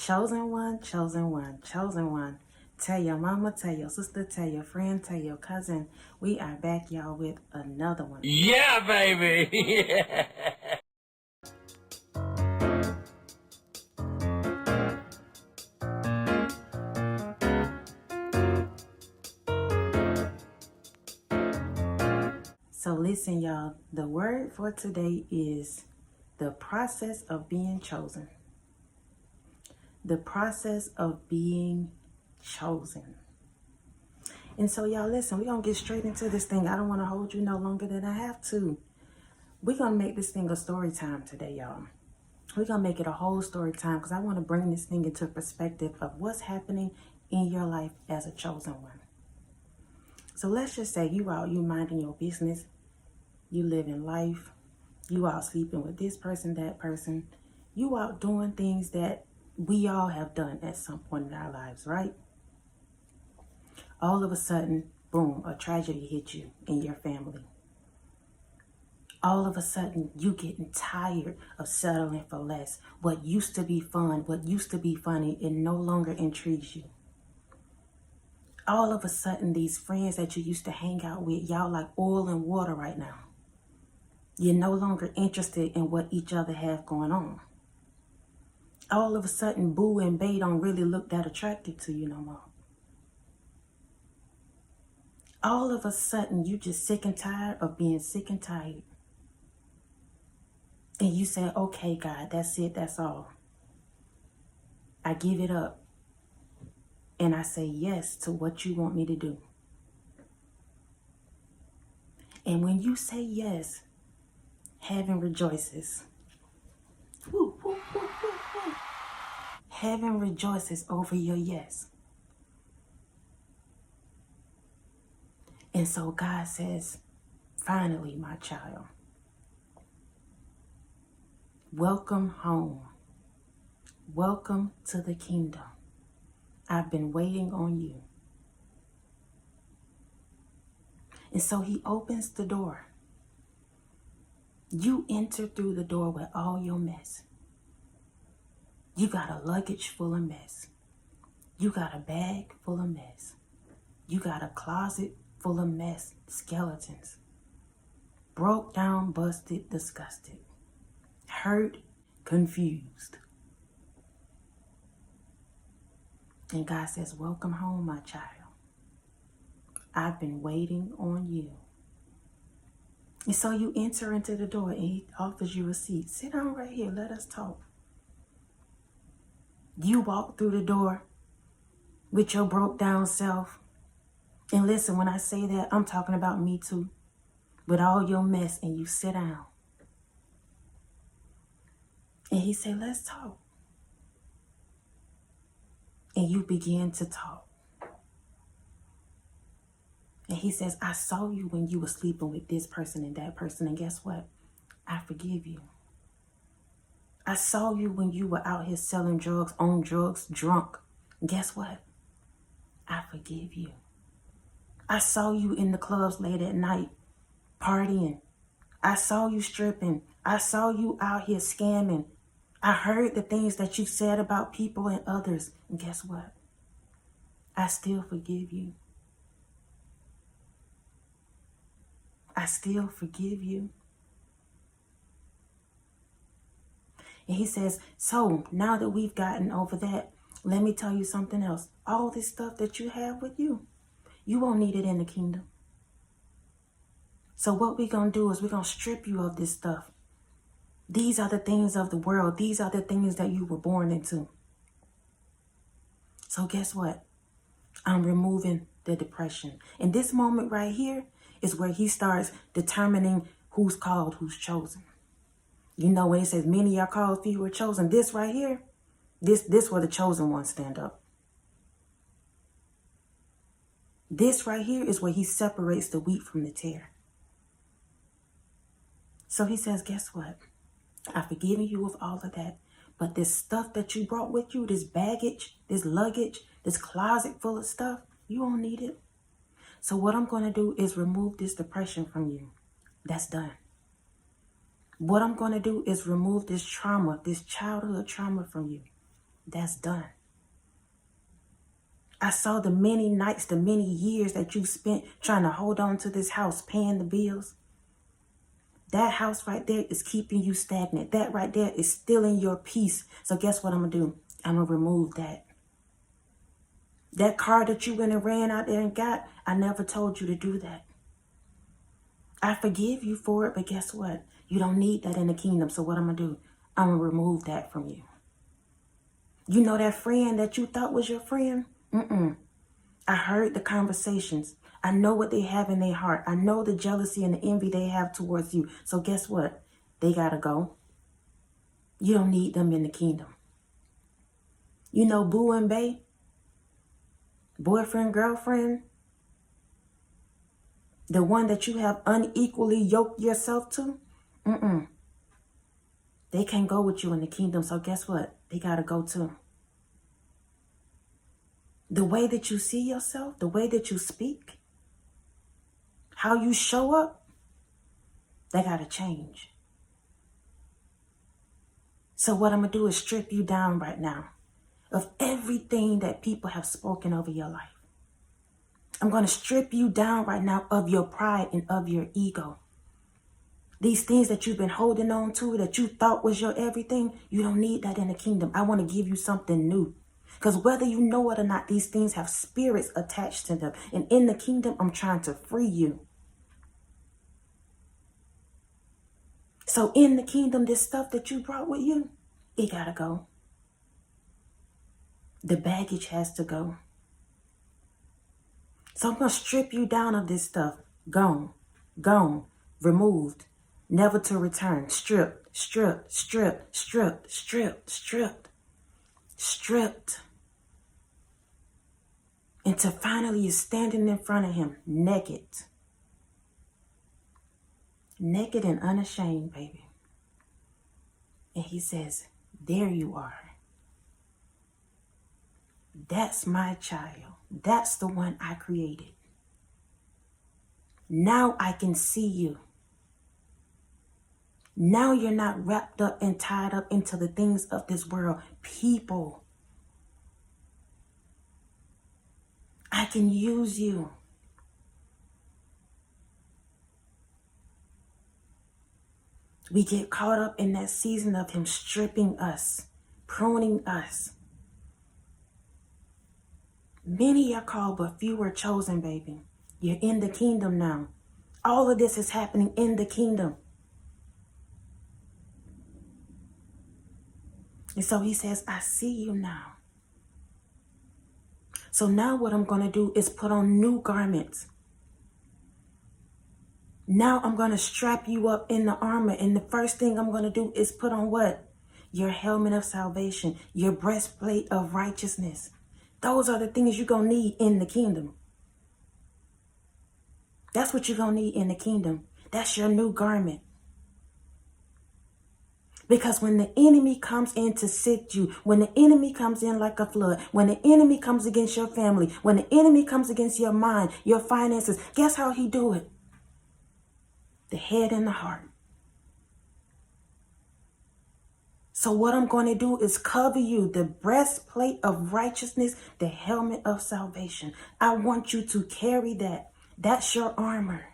Chosen one, chosen one, chosen one. Tell your mama, tell your sister, tell your friend, tell your cousin. We are back, y'all, with another one. Yeah, baby. Yeah. So listen, y'all, the word for today is the process of being chosen. The process of being chosen. And so y'all, listen, we're going to get straight into this thing. I don't want to hold you no longer than I have to. We're going to make this thing a story time today, y'all. We're going to make it a whole story time because I want to bring this thing into perspective of what's happening in your life as a chosen one. So let's just say you out, you minding your business, you living life, you out sleeping with this person, that person, you out doing things that we all have done at some point in our lives, right? All of a sudden, boom, a tragedy hit you and your family. All of a sudden, you getting tired of settling for less. What used to be fun, what used to be funny, it no longer intrigues you. All of a sudden, these friends that you used to hang out with, y'all like oil and water right now. You're no longer interested in what each other have going on. All of a sudden, Boo and Bae don't really look that attractive to you no more. All of a sudden, you just sick and tired of being sick and tired. And you say, okay, God, that's it, that's all. I give it up. And I say yes to what you want me to do. And when you say yes, heaven rejoices. Woo, woo, woo, woo, woo. Heaven rejoices over your yes. And so God says, finally, my child, welcome home. Welcome to the kingdom. I've been waiting on you. And so he opens the door. You enter through the door with all your mess. You got a luggage full of mess. You got a bag full of mess. You got a closet full of mess, skeletons. Broke down, busted, disgusted. Hurt, confused. And God says, welcome home, my child. I've been waiting on you. And so you enter into the door and he offers you a seat. Sit down right here. Let us talk. You walk through the door with your broke down self. And listen, when I say that, I'm talking about me too. With all your mess, and you sit down. And he said, let's talk. And you begin to talk. And he says, I saw you when you were sleeping with this person and that person. And guess what? I forgive you. I saw you when you were out here selling drugs, on drugs, drunk. And guess what? I forgive you. I saw you in the clubs late at night, partying. I saw you stripping. I saw you out here scamming. I heard the things that you said about people and others. And guess what? I still forgive you. I still forgive you. And he says, so now that we've gotten over that, let me tell you something else. All this stuff that you have with you, you won't need it in the kingdom. So what we're going to do is we're going to strip you of this stuff. These are the things of the world. These are the things that you were born into. So guess what? I'm removing the depression. And this moment right here is where he starts determining who's called, who's chosen. You know, when it says many are called, few are chosen. This right here, this where the chosen ones stand up. This right here is where he separates the wheat from the tare. So he says, guess what? I've forgiven you of all of that. But this stuff that you brought with you, this baggage, this luggage, this closet full of stuff, you won't need it. So what I'm going to do is remove this depression from you. That's done. What I'm going to do is remove this trauma, this childhood trauma from you. That's done. I saw the many nights, the many years that you spent trying to hold on to this house, paying the bills. That house right there is keeping you stagnant. That right there is stealing your peace. So guess what I'm going to do? I'm going to remove that. That car that you went and ran out there and got, I never told you to do that. I forgive you for it, but guess what? You don't need that in the kingdom. So what I'm going to do? I'm going to remove that from you. You know that friend that you thought was your friend? I heard the conversations. I know what they have in their heart. I know the jealousy and the envy they have towards you. So guess what? They got to go. You don't need them in the kingdom. You know Boo and Bae? Boyfriend, girlfriend? The one that you have unequally yoked yourself to? They can't go with you in the kingdom. So guess what? They got to go too. The way that you see yourself, the way that you speak, how you show up, they got to change. So what I'm going to do is strip you down right now of everything that people have spoken over your life. I'm going to strip you down right now of your pride and of your ego. These things that you've been holding on to, that you thought was your everything, you don't need that in the kingdom. I want to give you something new. Because whether you know it or not, these things have spirits attached to them. And in the kingdom, I'm trying to free you. So in the kingdom, this stuff that you brought with you, it got to go. The baggage has to go. So I'm going to strip you down of this stuff. Gone, removed, never to return. Stripped, stripped, stripped, stripped, stripped, stripped, stripped. Until finally you're standing in front of him, naked. Naked and unashamed, baby. And he says, there you are. That's my child. That's the one I created. Now I can see you. Now you're not wrapped up and tied up into the things of this world. People. I can use you. We get caught up in that season of him stripping us, pruning us. Many are called, but few are chosen, baby. You're in the kingdom now. All of this is happening in the kingdom. And so he says, I see you now. So now what I'm going to do is put on new garments. Now I'm going to strap you up in the armor. And the first thing I'm going to do is put on what? Your helmet of salvation, your breastplate of righteousness. Those are the things you're going to need in the kingdom. That's what you're going to need in the kingdom. That's your new garment. Because when the enemy comes in to sift you, when the enemy comes in like a flood, when the enemy comes against your family, when the enemy comes against your mind, your finances, guess how he do it? The head and the heart. So what I'm going to do is cover you, the breastplate of righteousness, the helmet of salvation. I want you to carry that. That's your armor.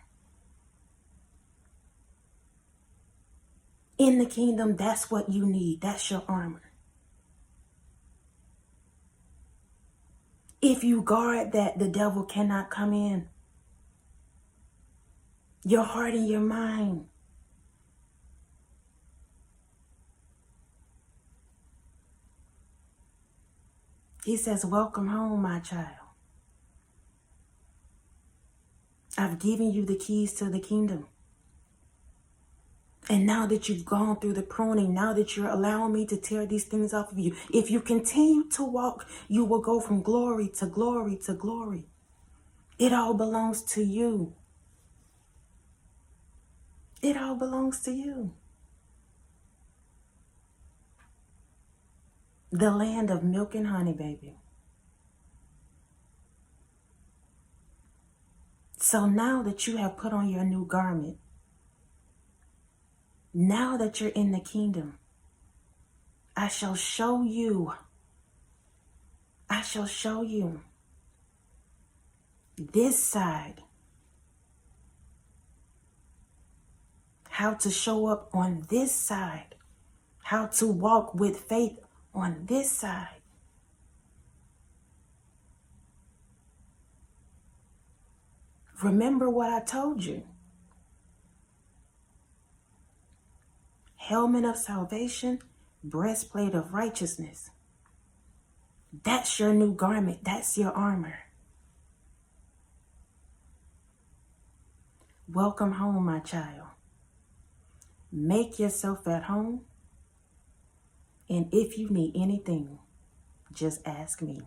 In the kingdom, that's what you need. That's your armor. If you guard that, the devil cannot come in. Your heart and your mind. He says, welcome home, my child. I've given you the keys to the kingdom. And now that you've gone through the pruning, now that you're allowing me to tear these things off of you, if you continue to walk, you will go from glory to glory to glory. It all belongs to you. It all belongs to you. The land of milk and honey, baby. So now that you have put on your new garment, now that you're in the kingdom, I shall show you I shall show you this side, how to show up on this side, how to walk with faith on this side. Remember what I told you. Helmet of salvation, breastplate of righteousness. That's your new garment. That's your armor. Welcome home, my child. Make yourself at home. And if you need anything, just ask me.